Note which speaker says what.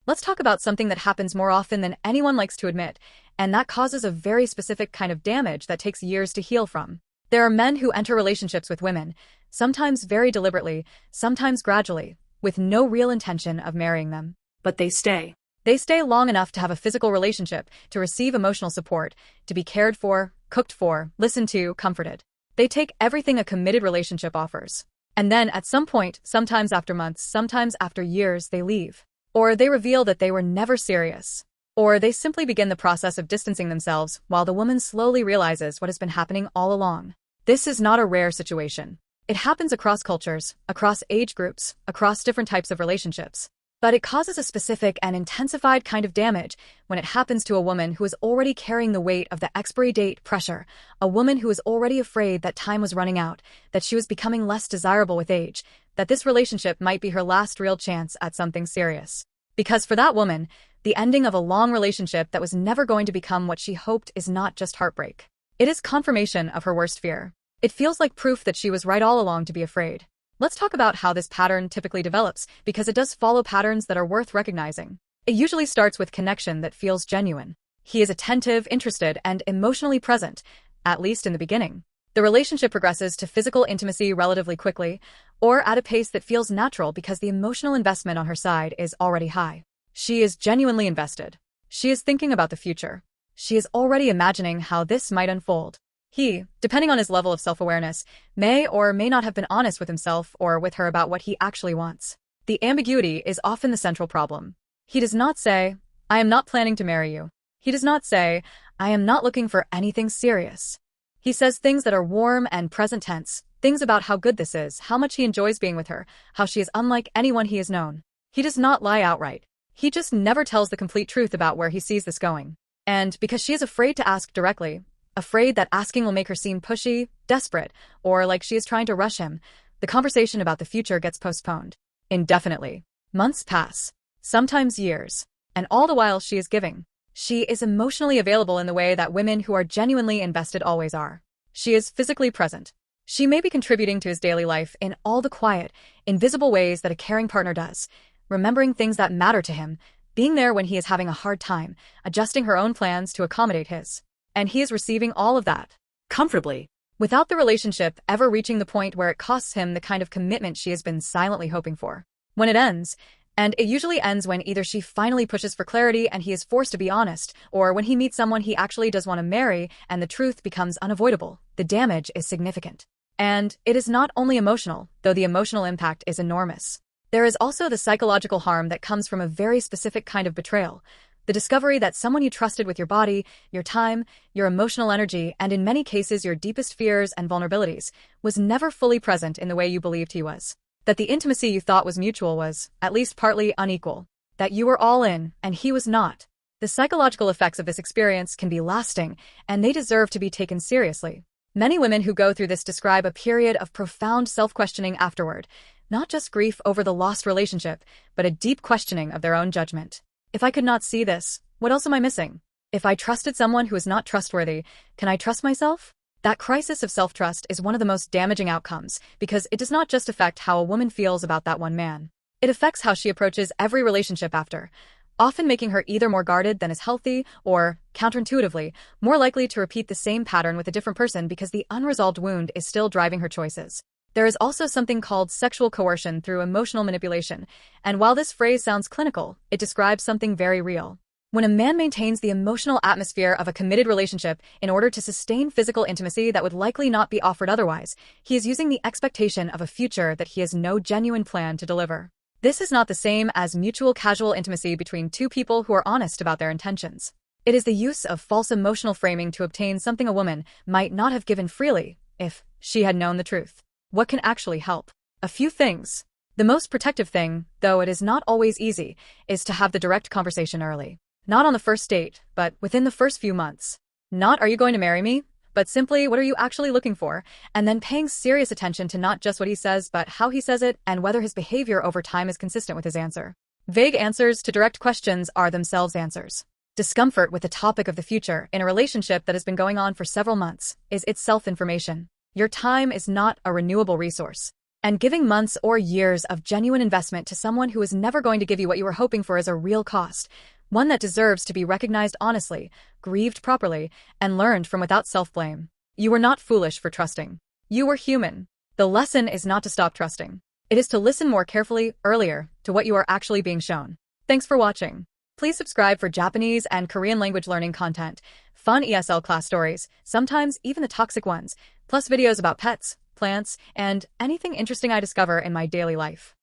Speaker 1: Let's talk about something that happens more often than anyone likes to admit, and that causes a very specific kind of damage that takes years to heal from. There are men who enter relationships with women, sometimes very deliberately, sometimes gradually, with no real intention of marrying them. But they stay. They stay long enough to have a physical relationship, to receive emotional support, to be cared for, cooked for, listened to, comforted. They take everything a committed relationship offers. And then at some point, sometimes after months, sometimes after years, they leave. Or they reveal that they were never serious. Or they simply begin the process of distancing themselves while the woman slowly realizes what has been happening all along. This is not a rare situation. It happens across cultures, across age groups, across different types of relationships. But it causes a specific and intensified kind of damage when it happens to a woman who is already carrying the weight of the expiry date pressure, a woman who is already afraid that time was running out, that she was becoming less desirable with age, that this relationship might be her last real chance at something serious. Because for that woman, the ending of a long relationship that was never going to become what she hoped is not just heartbreak. It is confirmation of her worst fear. It feels like proof that she was right all along to be afraid. Let's talk about how this pattern typically develops, because it does follow patterns that are worth recognizing. It usually starts with connection that feels genuine. He is attentive, interested, and emotionally present, at least in the beginning. The relationship progresses to physical intimacy relatively quickly, or at a pace that feels natural because the emotional investment on her side is already high. She is genuinely invested. She is thinking about the future. She is already imagining how this might unfold. He, depending on his level of self-awareness, may or may not have been honest with himself or with her about what he actually wants. The ambiguity is often the central problem. He does not say, "I am not planning to marry you." He does not say, "I am not looking for anything serious." He says things that are warm and present tense, things about how good this is, how much he enjoys being with her, how she is unlike anyone he has known. He does not lie outright. He just never tells the complete truth about where he sees this going. And because she is afraid to ask directly, afraid that asking will make her seem pushy, desperate, or like she is trying to rush him, the conversation about the future gets postponed indefinitely. Months pass, sometimes years, and all the while she is giving. She is emotionally available in the way that women who are genuinely invested always are. She is physically present. She may be contributing to his daily life in all the quiet, invisible ways that a caring partner does, remembering things that matter to him, being there when he is having a hard time, adjusting her own plans to accommodate his. And he is receiving all of that comfortably, without the relationship ever reaching the point where it costs him the kind of commitment she has been silently hoping for. When it ends, and it usually ends when either she finally pushes for clarity and he is forced to be honest, or when he meets someone he actually does want to marry and the truth becomes unavoidable, the damage is significant. And it is not only emotional, though the emotional impact is enormous. There is also the psychological harm that comes from a very specific kind of betrayal. The discovery that someone you trusted with your body, your time, your emotional energy, and in many cases your deepest fears and vulnerabilities, was never fully present in the way you believed he was. That the intimacy you thought was mutual was, at least partly, unequal. That you were all in, and he was not. The psychological effects of this experience can be lasting, and they deserve to be taken seriously. Many women who go through this describe a period of profound self-questioning afterward, not just grief over the lost relationship, but a deep questioning of their own judgment. If I could not see this, what else am I missing? If I trusted someone who is not trustworthy, can I trust myself? That crisis of self-trust is one of the most damaging outcomes because it does not just affect how a woman feels about that one man. It affects how she approaches every relationship after, often making her either more guarded than is healthy or, counterintuitively, more likely to repeat the same pattern with a different person because the unresolved wound is still driving her choices. There is also something called sexual coercion through emotional manipulation, and while this phrase sounds clinical, it describes something very real. When a man maintains the emotional atmosphere of a committed relationship in order to sustain physical intimacy that would likely not be offered otherwise, he is using the expectation of a future that he has no genuine plan to deliver. This is not the same as mutual casual intimacy between two people who are honest about their intentions. It is the use of false emotional framing to obtain something a woman might not have given freely if she had known the truth. What can actually help? A few things. The most protective thing, though it is not always easy, is to have the direct conversation early. Not on the first date, but within the first few months. Not, "Are you going to marry me?" but simply, "What are you actually looking for?" And then paying serious attention to not just what he says, but how he says it and whether his behavior over time is consistent with his answer. Vague answers to direct questions are themselves answers. Discomfort with the topic of the future in a relationship that has been going on for several months is itself information. Your time is not a renewable resource. And giving months or years of genuine investment to someone who is never going to give you what you were hoping for is a real cost, one that deserves to be recognized honestly, grieved properly, and learned from without self-blame. You were not foolish for trusting. You were human. The lesson is not to stop trusting. It is to listen more carefully, earlier, to what you are actually being shown. Thanks for watching. Please subscribe for Japanese and Korean language learning content, fun ESL class stories, sometimes even the toxic ones, plus videos about pets, plants, and anything interesting I discover in my daily life.